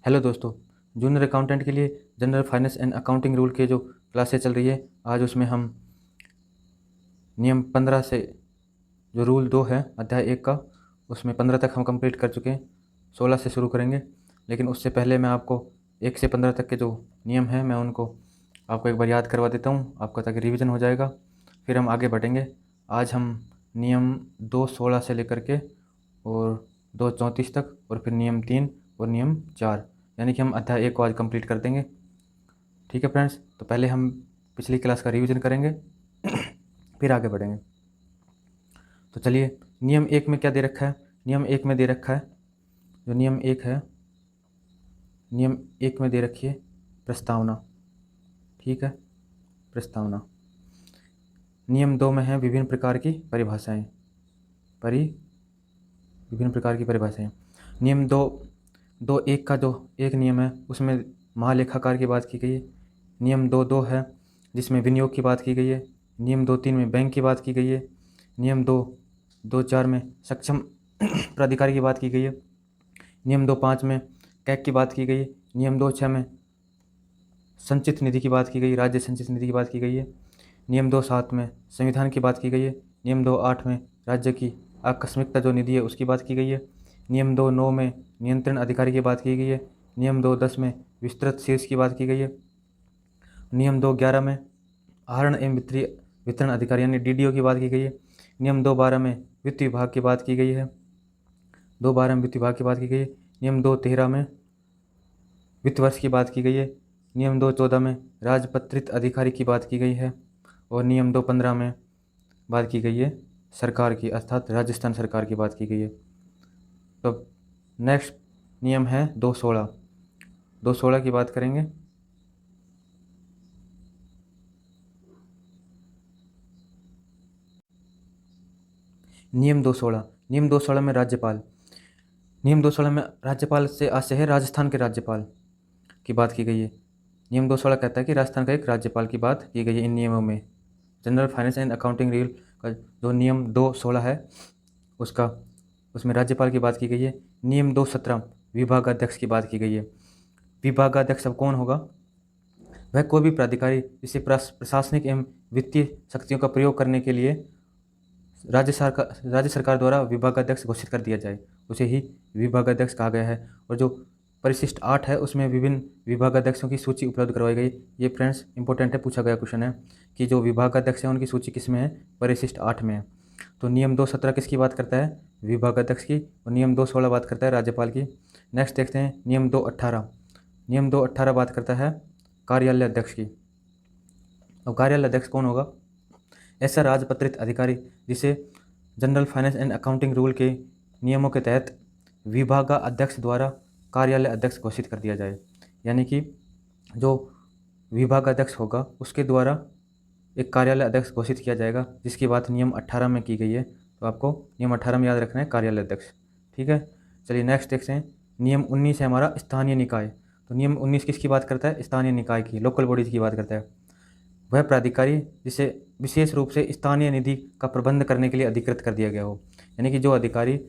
Hello दोस्तों, junior accountant के लिए general finance and accounting rule के जो क्लासें चल रही है, आज उसमें हम नियम 15 से जो रूल 2 है अध्याय 1 का, उसमें 15 तक हम कंप्लीट कर चुके हैं। 16 से शुरू करेंगे, लेकिन उससे पहले मैं आपको 1 से 15 तक के जो नियम हैं मैं उनको आपको एक बार याद करवा देता हूँ आपका, ताकि रिवीजन हो जाएगा। फिर हम आगे बढ़ेंगे। आज हम नियम 2:16 से लेकर के और 2:34 तक, और फिर नियम 3 और नियम 4, यानी कि हम अध्याय 1 को आज कंप्लीट कर देंगे। ठीक है फ्रेंड्स, तो पहले हम पिछली क्लास का रिवीजन करेंगे फिर आगे बढ़ेंगे। तो चलिए, नियम 1 में क्या दे रखा है। नियम 1 में दे रखा है, जो नियम 1 है, नियम 1 में दे रखी है प्रस्तावना। ठीक है, प्रस्तावना। नियम 2 में है विभिन्न प्रकार की परिभाषाएं। विभिन्न प्रकार की परिभाषाएं। नियम 2:1 का जो एक नियम है उसमें महालेखाकार की बात की गई है। नियम 2:2 है जिसमें विनियोग की बात की गई है। नियम 2:3 में बैंक की बात की गई है। नियम 2:4 में सक्षम प्राधिकारी की बात की गई है। नियम 2:5 में कैग की बात की गई है। नियम 2:6 में संचित निधि की बात की गई, राज्य संचित निधि की बात की गई है। नियम 2:7 में संविधान की बात की गई है। नियम 2:8 में राज्य की आकस्मिकता जो निधि है उसकी बात की गई है। नियम 2:9 में नियंत्रण अधिकारी की बात की गई है। नियम 2:10 में विस्तृत शीर्ष की बात की गई है। नियम 2:11 में आहरण एवं वित्तीय वितरण अधिकारी यानी डीडीओ की बात की गई है। नियम 2:12 में वित्त विभाग की बात की गई है। 2:12 में वित्त विभाग की बात की गई है। नियम 2:13 में वित्त वर्ष की बात की गई है। नियम 2:14 में राजपत्रित अधिकारी की बात की गई है। और नियम 2:15 में बात की गई है सरकार की, अर्थात राजस्थान सरकार की बात की गई है। तो नेक्स्ट नियम है 2:16। 2:16 की बात करेंगे। नियम 2:16 में राज्यपाल। नियम 2:16 में राज्यपाल से आशय है राजस्थान के राज्यपाल की बात की गई है। नियम 2:16 कहता है कि राजस्थान का एक राज्यपाल की बात की गई है इन नियमों में। General finance and accounting rule का जो नियम 2:16 है उसमें राज्यपाल की बात की गई है। नियम 2:17 विभागाध्यक्ष की बात की गई है। विभागाध्यक्ष अब कौन होगा? वह कोई भी प्राधिकारी जिसे प्रशासनिक एवं वित्तीय शक्तियों का प्रयोग करने के लिए राज्य सरकार द्वारा विभागाध्यक्ष घोषित कर दिया जाए, उसे ही विभागाध्यक्ष कहा गया है। और जो परिशिष्ट 8 है उसमें विभिन्न विभागाध्यक्षों की सूची उपलब्ध करवाई गई। ये फ्रेंड्स इंपॉर्टेंट है, पूछा गया क्वेश्चन है कि जो विभागाध्यक्ष हैं उनकी सूची किस में है? परिशिष्ट 8 में है। तो नियम 2:17 किसकी बात करता है? विभागाध्यक्ष की। और नियम 2:16 बात करता है राज्यपाल की। नेक्स्ट देखते हैं नियम 2:18। नियम 2:18 बात करता है कार्यालय अध्यक्ष की। अब कार्यालय अध्यक्ष कौन होगा? ऐसा राजपत्रित अधिकारी जिसे general finance and accounting rule के नियमों के तहत विभागाध्यक्ष द्वारा कार्यालय अध्यक्ष घोषित कर दिया जाए। यानी कि जो विभागाध्यक्ष होगा उसके द्वारा एक कार्यालय अध्यक्ष घोषित किया जाएगा, जिसकी बात नियम 18 में की गई है। तो आपको नियम 18 में याद रखना है कार्यालय अध्यक्ष। ठीक है, चलिए नेक्स्ट देखते हैं। नियम 19 है हमारा स्थानीय निकाय। तो नियम 19 किसकी बात करता है? स्थानीय निकाय की, लोकल बॉडीज की बात करता है। वह प्राधिकारी जिसे विशेष रूप से स्थानीय निधि का प्रबंध करने के लिए अधिकृत कर दिया गया हो, यानी कि जो अधिकारी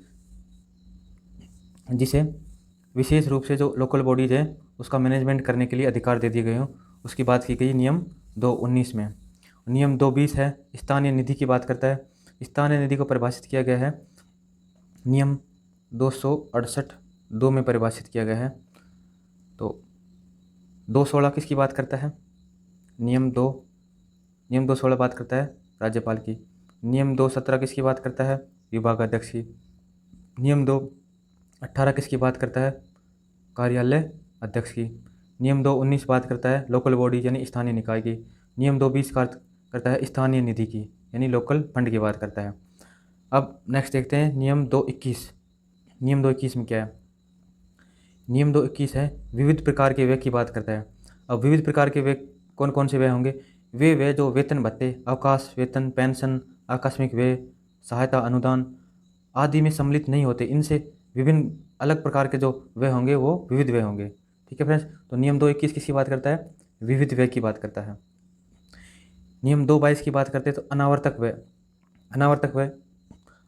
जिसे विशेष रूप से जो लोकल बॉडीज है उसका मैनेजमेंट करने के लिए अधिकार दे दिए गए हों, उसकी बात की गई नियम 2:19 में। नियम 2:20 है स्थानीय निधि की बात करता है। स्थानीय निधि को परिभाषित किया गया है नियम 268(2) में परिभाषित किया गया है। तो 2:16 किसकी बात करता है? नियम 2:16 बात करता है राज्यपाल की। नियम 2:17 किसकी बात करता है? विभागाध्यक्ष की। नियम 2:18 किसकी बात करता है? कार्यालय अध्यक्ष की। नियम 2:19 बात करता है लोकल बॉडी यानी स्थानीय निकाय की। नियम 2:20 का अर्थ करता है स्थानीय निधि की, यानी लोकल फंड की बात करता है। अब नेक्स्ट देखते हैं नियम 2:21। नियम 2:21 में क्या है? नियम 2:21 है विविध प्रकार के व्यय की बात करता है। अब विविध प्रकार के व्यय कौन कौन से व्यय होंगे? वे व्यय जो वेतन भत्ते, अवकाश वेतन, पेंशन, आकस्मिक व्यय, सहायता अनुदान आदि में सम्मिलित नहीं होते, इनसे विभिन्न अलग प्रकार के जो व्यय होंगे वो विविध व्यय होंगे। ठीक है फ्रेंड्स, तो नियम 2:21 किसकी बात करता है? विविध व्यय की बात करता है। नियम 2:22 की बात करते हैं तो अनावर्तक व्यय। अनावर्तक व्यय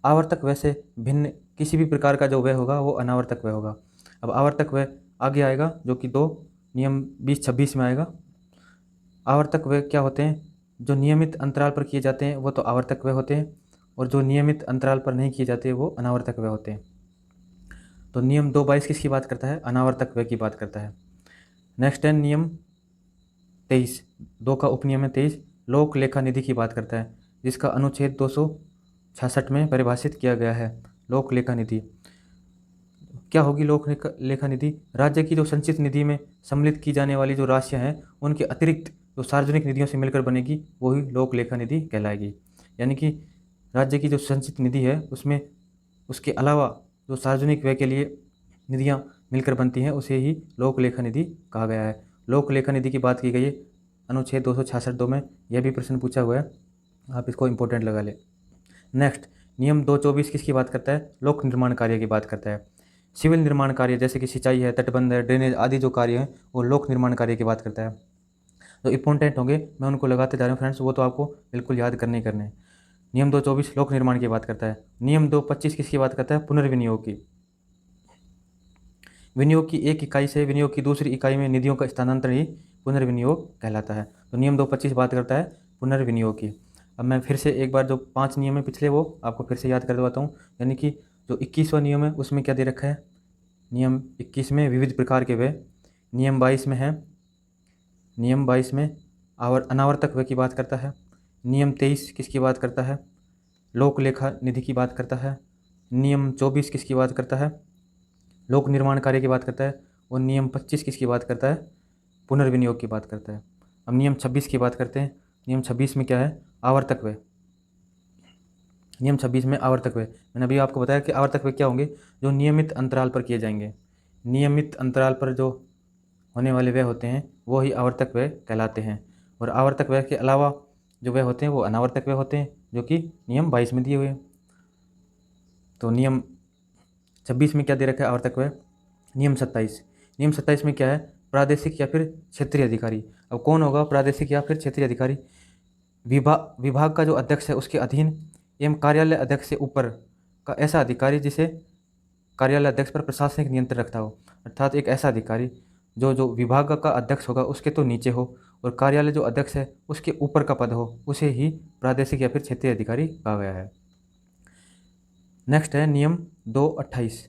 आवर्तक व्यय से भिन्न किसी भी प्रकार का जो व्यय होगा वो अनावर्तक व्यय होगा। अब आवर्तक व्यय आगे आएगा जो कि 2 नियम 20-26 में आएगा। आवर्तक व्यय क्या होते हैं? जो नियमित अंतराल पर किए जाते हैं वो तो आवर्तक व्यय होते हैं, और जो नियमित अंतराल पर नहीं किए जाते वो अनावर्तक व्यय होते हैं। तो नियम 222 किसकी बात करता है? अनावर्तक व्यय की बात करता है। नेक्स्ट है नियम 23, 2 का उपनियम है 23, लोक लेखा निधि की बात करता है, जिसका अनुच्छेद 266 में परिभाषित किया गया है। लोक लेखा निधि क्या होगी? लोक लेखा निधि राज्य की जो संचित निधि में सम्मिलित की जाने वाली जो राशियां हैं उनके अतिरिक्त जो सार्वजनिक निधियों से मिलकर बनेगी वही लोक लेखा निधि कहलाएगी। यानी कि राज्य की जो संचित निधि है उसमें उसके अलावा जो सार्वजनिक व्यय के लिए निधियां मिलकर बनती हैं उसे ही लोक लेखा निधि कहा गया है। लोक लेखा निधि की बात की गई है अनुच्छेद 266(2) में। यह भी प्रश्न पूछा हुआ है, आप इसको इंपॉर्टेंट लगा ले। नेक्स्ट नियम 224 किसकी बात करता है? लोक निर्माण कार्य की बात करता है। सिविल निर्माण कार्य जैसे कि सिंचाई है, तटबंध है, ड्रेनेज आदि जो कार्य हैं वो लोक निर्माण कार्य की बात करता है। जो इंपॉर्टेंट होंगे मैं उनको लगाते जा रहा हूँ फ्रेंड्स, वो तो आपको बिल्कुल याद करने ही करने हैं। नियम 224 लोक निर्माण की बात करता है। नियम 225 किसकी बात करता है? पुनर्विनियोग की। विनियोग की एक इकाई से विनियोग की दूसरी इकाई में निधियों का स्थानांतरण ही पुनर्विनियोग कहलाता है। तो नियम 225 बात करता है पुनर्विनियोग की। अब मैं फिर से एक बार जो 5 नियम है पिछले वो आपको फिर से याद कर देता हूँ। यानी कि जो 21वां नियम है उसमें क्या दे रखा है? नियम 21 में विविध प्रकार के व्यय। नियम 22 में है, नियम 22 में अनावर्तक व्यय की बात करता है। नियम 23 किसकी बात करता है? लोक लेखा निधि की बात करता है। नियम 24 किसकी बात करता है? लोक निर्माण कार्य की बात करता है। और नियम 25 किसकी बात करता है? पुनर्विनियोग की बात करता है। अब नियम 26 की बात करते हैं। नियम 26 में क्या है? आवर्तक व्यय। नियम 26 में आवर्तक व्यय, मैंने अभी आपको बताया कि आवर्तक व्यय क्या होंगे? जो नियमित अंतराल पर किए जाएंगे। नियमित अंतराल पर जो होने वाले व्यय होते हैं वो ही आवर्तक व्यय कहलाते हैं। और आवर्तक व्यय के अलावा जो व्यय होते हैं वो अनावर्तक व्यय होते हैं, जो कि नियम 22 में दिए हुए हैं। तो नियम 26 में क्या दे रखा है? आवर्तक व्यय। नियम 27, नियम 27 में क्या है? प्रादेशिक या फिर क्षेत्रीय अधिकारी। अब कौन होगा प्रादेशिक या फिर क्षेत्रीय अधिकारी? विभाग का जो अध्यक्ष है उसके अधीन एवं कार्यालय अध्यक्ष से ऊपर का ऐसा अधिकारी जिसे कार्यालय अध्यक्ष पर प्रशासनिक नियंत्रण रखता हो। अर्थात एक ऐसा अधिकारी जो विभाग का अध्यक्ष होगा उसके तो नीचे हो और कार्यालय जो अध्यक्ष है उसके ऊपर का पद हो, उसे ही प्रादेशिक या फिर क्षेत्रीय अधिकारी कहा गया है। नेक्स्ट है नियम 228।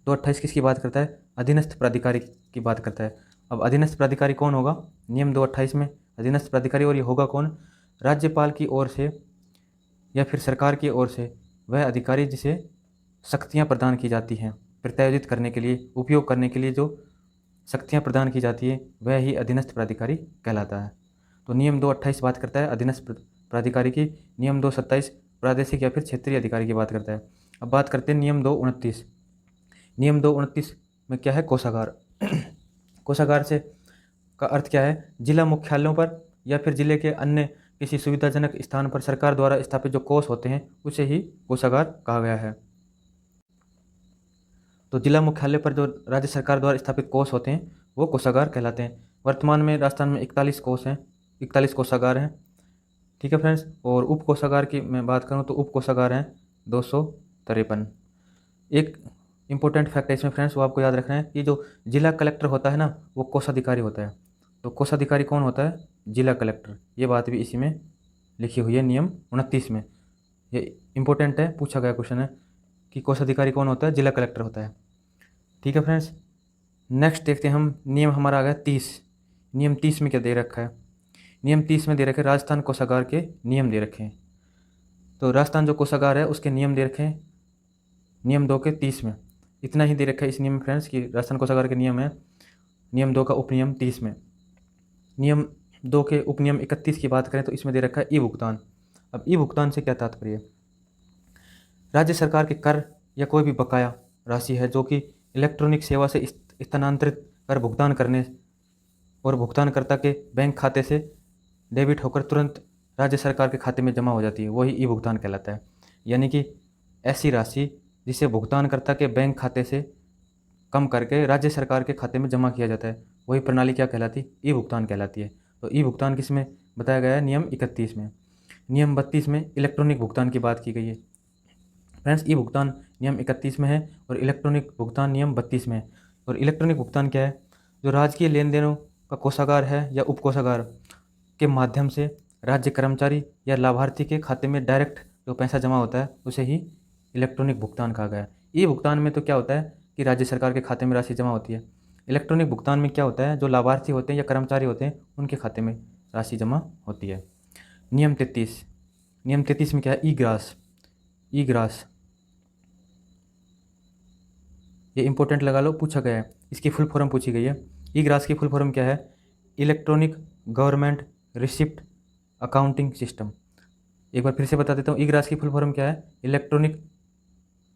228 किसकी बात करता है? अधीनस्थ प्राधिकारी की बात करता है। अब अधीनस्थ प्राधिकारी कौन होगा? नियम 228 में अधीनस्थ प्राधिकारी, और ये होगा कौन? राज्यपाल की ओर से या फिर सरकार की ओर से वह अधिकारी जिसे शक्तियाँ प्रदान की जाती हैं प्रत्यायोजित करने के लिए, उपयोग करने के लिए जो शक्तियाँ प्रदान की जाती है वह ही अधीनस्थ प्राधिकारी कहलाता है। तो नियम 228 बात करता है अधीनस्थ प्राधिकारी की। नियम 227 प्रादेशिक या फिर क्षेत्रीय अधिकारी की बात करता है। अब बात करते हैं नियम 229। नियम 229 में क्या है? कोषागार। कोषागार से का अर्थ क्या है? जिला मुख्यालयों पर या फिर जिले के अन्य किसी सुविधाजनक स्थान पर सरकार द्वारा स्थापित जो कोष होते हैं उसे ही कोषागार कहा गया है। तो जिला मुख्यालय पर जो राज्य सरकार द्वारा स्थापित कोष होते हैं वो कोषागार कहलाते हैं। वर्तमान में राजस्थान में 41 कोष हैं, 41 कोषागार हैं। ठीक है फ्रेंड्स। और उप कोषागार की मैं बात करूं तो उप कोषागार हैं 253। एक इम्पोर्टेंट फैक्ट है इसमें फ्रेंड्स, वो आपको याद रखना है कि जो जिला कलेक्टर होता है ना वो कोषाधिकारी होता है। तो कोषाधिकारी कौन होता है? जिला कलेक्टर। ये बात भी इसी में लिखी हुई है नियम 29 में। ये इंपॉर्टेंट है, पूछा गया क्वेश्चन है कि कोषाधिकारी कौन होता है? जिला कलेक्टर होता है। ठीक है फ्रेंड्स। नेक्स्ट देखते हैं हम, नियम हमारा आ गया 30। नियम 30 में क्या दे रखा है? नियम 30 में दे रखे राजस्थान कोषागार के नियम दे रखे हैं। तो राजस्थान जो कोषागार है उसके नियम दे रखे हैं नियम 2 के 30 में। इतना ही दे रखा है इस नियम में फ्रेंड्स कि राजस्थान कोषागार के नियम है नियम 2 का उपनियम 30 में। नियम 2 के उपनियम 31 की बात करें तो इसमें दे रखा है ई भुगतान। अब ई भुगतान से क्या तात्पर्य? राज्य सरकार के कर या कोई भी बकाया राशि है जो कि इलेक्ट्रॉनिक सेवा से स्थानांतरित कर भुगतान करने और भुगतानकर्ता के बैंक खाते से डेबिट होकर तुरंत राज्य सरकार के खाते में जमा हो जाती है, वही ई भुगतान कहलाता है। यानी कि ऐसी राशि जिसे भुगतानकर्ता के बैंक खाते से कम करके राज्य सरकार के खाते में जमा किया जाता है, वही प्रणाली क्या कहलाती है? ई भुगतान कहलाती है। तो ई भुगतान किस में बताया गया है? नियम 31 में। नियम 32 में इलेक्ट्रॉनिक भुगतान की बात की गई है। फ्रेंड्स ई भुगतान नियम 31 में है और इलेक्ट्रॉनिक भुगतान नियम 32 में है। और इलेक्ट्रॉनिक भुगतान क्या है? जो राजकीय लेन देनों का कोषागार है या उपकोषागार के माध्यम से राज्य कर्मचारी या लाभार्थी के खाते में डायरेक्ट जो पैसा जमा होता है उसे ही इलेक्ट्रॉनिक भुगतान कहा गया है। ई भुगतान में तो क्या होता है कि राज्य सरकार के खाते में राशि जमा होती है। इलेक्ट्रॉनिक भुगतान में क्या होता है? जो लाभार्थी होते हैं या कर्मचारी होते हैं उनके खाते में राशि जमा होती है। नियम 33, नियम 33 में क्या है? ई ग्रास। ई ग्रास ये इंपॉर्टेंट लगा लो, पूछा गया है, इसकी फुल फॉर्म पूछी गई है। ई ग्रास की फुल फॉर्म क्या है? Electronic government receipt accounting system. एक बार फिर से बता देता हूँ, ई ग्रास की फुल फॉर्म क्या है? Electronic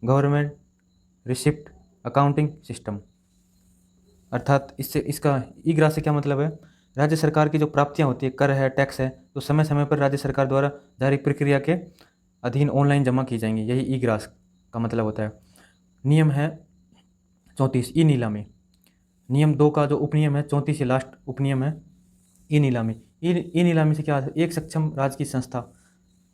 government receipt accounting system. अर्थात इससे इसका ई ग्रास से क्या मतलब है? राज्य सरकार की जो प्राप्तियाँ होती है, कर है, टैक्स है, तो समय समय पर राज्य सरकार द्वारा जारी प्रक्रिया के अधीन ऑनलाइन जमा की जाएंगी, यही ई ग्रास का मतलब होता है। नियम है 34, ई नीलामी। नियम 2 का जो उपनियम है 34 ये लास्ट उपनियम है, ई नीलामी। ई नीलामी से क्या है? एक सक्षम राज्य की संस्था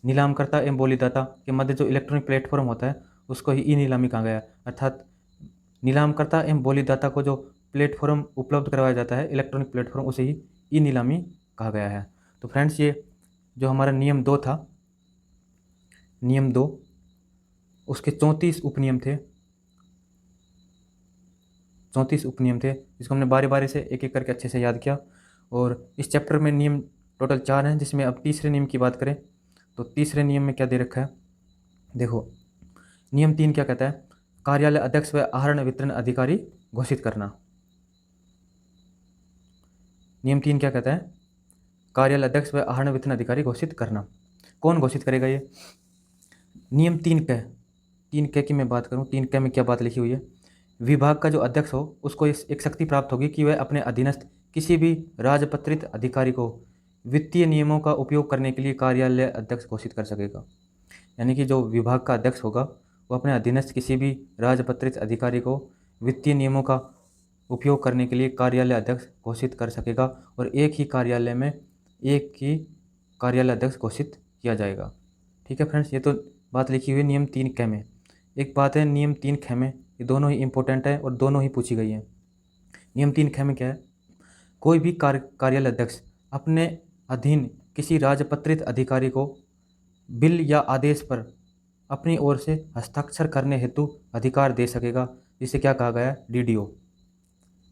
नीलामकर्ता एवं बोलीदाता के मध्य जो इलेक्ट्रॉनिक प्लेटफॉर्म होता है उसको ही ई नीलामी कहा गया है। अर्थात नीलामकर्ता एवं बोलीदाता को जो प्लेटफॉर्म उपलब्ध करवाया जाता है, इलेक्ट्रॉनिक प्लेटफॉर्म, उसे ही ई नीलामी कहा गया है। तो फ्रेंड्स, ये जो हमारा नियम 2 था, नियम 2, उसके 34 उपनियम थे, 34 उपनियम थे जिसको हमने बारी बारी से एक एक करके अच्छे से याद किया। और इस चैप्टर में नियम टोटल 4 हैं, जिसमें अब तीसरे नियम की बात करें तो तीसरे नियम में क्या दे रखा है? देखो, नियम 3 क्या कहता है? कार्यालय अध्यक्ष व आहरण वितरण अधिकारी घोषित करना। नियम 3 क्या कहता है? कार्यालय अध्यक्ष व आहरण वितरण अधिकारी घोषित करना। कौन घोषित करेगा ये? नियम 3 क की मैं बात करूं, 3 क में क्या बात लिखी हुई है? विभाग का जो अध्यक्ष हो उसको एक शक्ति प्राप्त होगी कि वह अपने अधीनस्थ किसी भी राजपत्रित अधिकारी को वित्तीय नियमों का उपयोग करने के लिए कार्यालय अध्यक्ष घोषित कर सकेगा। यानी कि जो विभाग का अध्यक्ष होगा वो अपने अधीनस्थ किसी भी राजपत्रित अधिकारी को वित्तीय नियमों का उपयोग करने के लिए कार्यालय अध्यक्ष घोषित कर सकेगा, और एक ही कार्यालय में एक ही कार्यालय अध्यक्ष घोषित किया जाएगा। ठीक है फ्रेंड्स, ये तो बात लिखी हुई है नियम 3 क में। एक बात है नियम 3 ख में, ये दोनों ही इंपॉर्टेंट है और दोनों ही पूछी गई है। नियम 3 ख में क्या है? कोई भी कार्यालय अध्यक्ष अपने अधीन किसी राजपत्रित अधिकारी को बिल या आदेश पर अपनी ओर से हस्ताक्षर करने हेतु अधिकार दे सकेगा, जिसे क्या कहा गया है? डीडीओ।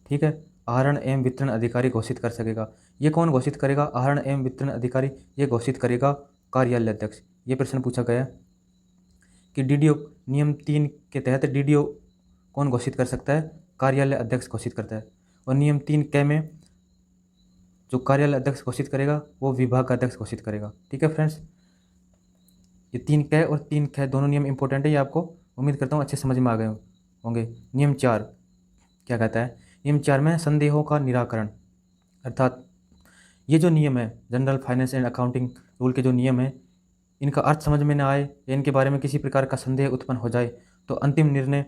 ठीक है, आहरण एवं वितरण अधिकारी घोषित कर सकेगा। ये कौन घोषित करेगा? आहरण एवं वितरण अधिकारी ये घोषित करेगा कार्यालय अध्यक्ष। ये प्रश्न पूछा गया है कि डीडीओ, नियम 3 के तहत डीडीओ कौन घोषित कर सकता है? कार्यालय अध्यक्ष घोषित करता है। और नियम 3 क में जो कार्यालय अध्यक्ष घोषित करेगा वो विभाग का अध्यक्ष घोषित करेगा। ठीक है फ्रेंड्स, ये 3 क और 3 ख दोनों नियम इंपॉर्टेंट है, ये आपको उम्मीद करता हूँ अच्छे समझ में आ गए होंगे। नियम 4 क्या कहता है? नियम 4 में संदेहों का निराकरण। अर्थात ये जो नियम है general finance and accounting rule के जो नियम है, इनका अर्थ समझ में ना आए या इनके बारे में किसी प्रकार का संदेह उत्पन्न हो जाए तो अंतिम निर्णय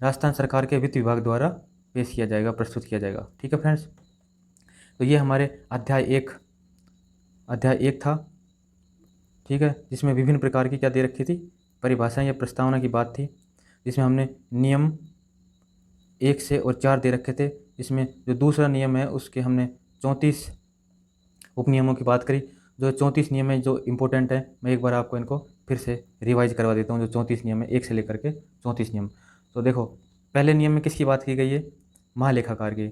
राजस्थान सरकार के वित्त विभाग द्वारा पेश किया जाएगा, प्रस्तुत किया जाएगा। ठीक है फ्रेंड्स, तो ये हमारे अध्याय 1 था। ठीक है, जिसमें विभिन्न प्रकार की क्या दे रखी थी? परिभाषाएं या प्रस्तावना की बात थी, जिसमें हमने नियम 1 से और 4 दे रखे थे। इसमें जो दूसरा नियम है उसके हमने 34 उपनियमों की बात करी। जो 34 नियम है जो इम्पोर्टेंट है, मैं एक बार आपको इनको फिर से रिवाइज करवा देता हूँ। जो 34 नियम है 1 से लेकर के 34 नियम, तो देखो, पहले नियम में किसकी बात की गई है? महालेखाकार की।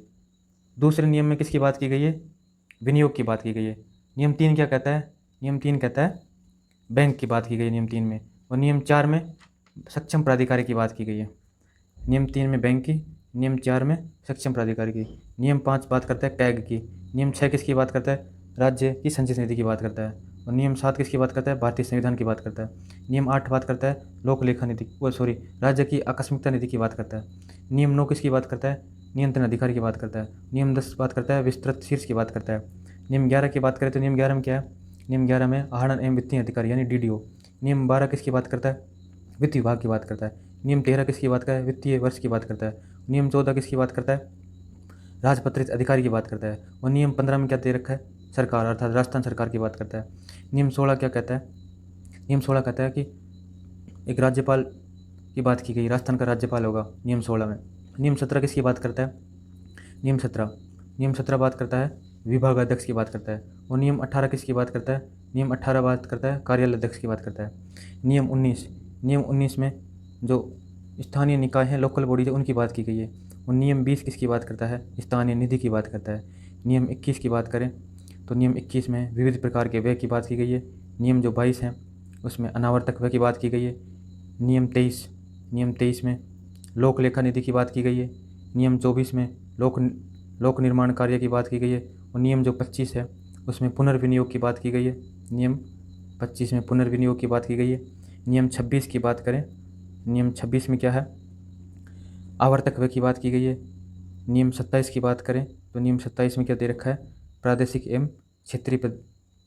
दूसरे नियम में किसकी बात की गई है? विनियोग की बात की गई है। नियम 3 क्या कहता है? नियम 3 कहता है बैंक की बात की गई है नियम 3 में। और नियम 4 में सक्षम प्राधिकारी की बात की गई है। नियम 3 में बैंक की, नियम 4 में सक्षम प्राधिकारी की। नियम 5 बात करता है कैग की। नियम 6 किसकी बात करता है? राज्य की संचित निधि की बात करता है। और नियम 7 किसकी बात करता है? भारतीय संविधान की बात करता है। नियम 8 बात करता है लोक लेखा निधि, राज्य की आकस्मिकता निधि की बात करता है। नियम 9 किसकी बात करता है? नियंत्रण अधिकारी की बात करता है। नियम 10 बात करता है विस्तृत शीर्ष की बात करता है। नियम 11 की बात करें तो नियम 11 में क्या है? नियम 11 में आहरण एवं वित्तीय अधिकारी यानी डीडीओ। नियम 12 किसकी बात करता है? वित्त विभाग की बात करता है। नियम 13 किसकी बात करता है? वित्तीय वर्ष की बात करता है। नियम 14 किसकी बात करता है? राजपत्रित अधिकारी की बात करता है। और नियम 15 में क्या दे रखा है? सरकार अर्थात राजस्थान सरकार की बात करता है। नियम 16 क्या कहता है? नियम 16 कहता है कि एक राज्यपाल की बात की गई, राजस्थान का राज्यपाल होगा नियम 16 में। नियम 17 किसकी बात करता है? नियम 17 बात करता है विभागाध्यक्ष की बात करता है। और नियम 18 किसकी बात करता है? नियम 18 बात करता है कार्यालय अध्यक्ष की बात करता है। नियम 19 में जो स्थानीय निकाय हैं, लोकल बॉडीज है, उनकी बात की गई है। और नियम 20 किसकी बात करता है? स्थानीय निधि की बात करता है। नियम 21 की बात करें तो नियम 21 में विविध प्रकार के व्यय की बात की गई है। नियम जो 22 है उसमें अनावर्तक व्यय की बात की गई है। नियम 23 में लोक लेखा निधि की बात की गई है। नियम 24 में लोक निर्माण कार्य की बात की गई है। और नियम जो 25 है उसमें पुनर्विनियोग की बात की गई है। नियम 25 में पुनर्विनियोग की बात की गई है। नियम 26 की बात करें, नियम 26 में क्या है? आवर्तक व्यय की बात की गई है। नियम 27 की बात करें तो नियम 27 में क्या दे रखा है? प्रादेशिक एवं क्षेत्रीय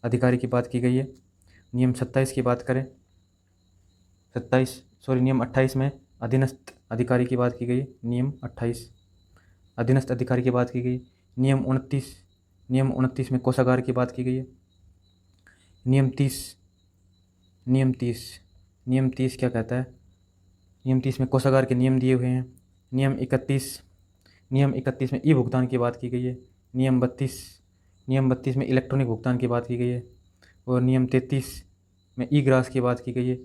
अधिकारी की बात की गई है। नियम 27 की बात करें, नियम 28 में अधीनस्थ अधिकारी की बात की गई। नियम 28 अधीनस्थ अधिकारी की बात की गई। नियम 29 में कोषागार की बात की गई है। नियम 30 क्या कहता है? नियम 30 में कोषागार के नियम दिए हुए हैं। नियम 31 में ई भुगतान की बात की गई है। नियम 32 में इलेक्ट्रॉनिक भुगतान की बात की गई है। और नियम 33 में ई ग्रास की बात की गई है।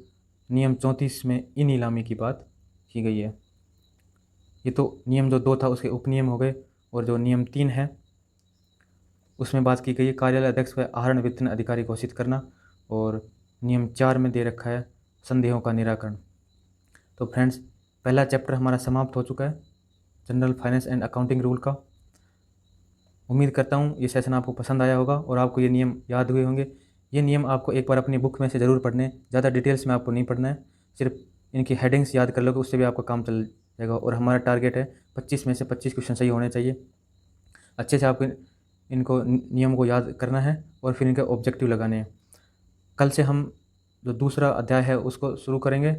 नियम 34 में ई नीलामी की बात की गई है। ये तो नियम जो 2 था उसके उपनियम हो गए। और जो नियम 3 है उसमें बात की गई है कार्यालय अध्यक्ष व आहरण वितरण अधिकारी घोषित करना। और नियम 4 में दे रखा है संदेहों का निराकरण। तो फ्रेंड्स, पहला चैप्टर हमारा समाप्त हो चुका है general finance and accounting rule का। उम्मीद करता हूँ ये सेशन आपको पसंद आया होगा और आपको ये नियम याद हुए होंगे। ये नियम आपको एक बार अपनी बुक में से ज़रूर पढ़ने, ज़्यादा डिटेल्स में आपको नहीं पढ़ना है, सिर्फ इनकी हेडिंग्स याद कर लोगे उससे भी आपका काम चल जाएगा। और हमारा टारगेट है 25 में से 25 क्वेश्चन सही होने चाहिए। अच्छे से आपको इनको नियम को याद करना है और फिर इनके ऑब्जेक्टिव लगाने हैं। कल से हम जो दूसरा अध्याय है उसको शुरू करेंगे।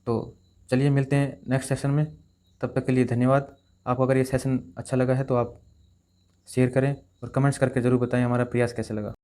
तो चलिए मिलते हैं नेक्स्ट सेशन में। तब तक के लिए धन्यवाद। आपको अगर ये सेशन अच्छा लगा है तो आप शेयर करें और कमेंट्स करके ज़रूर बताएं हमारा प्रयास कैसे लगा।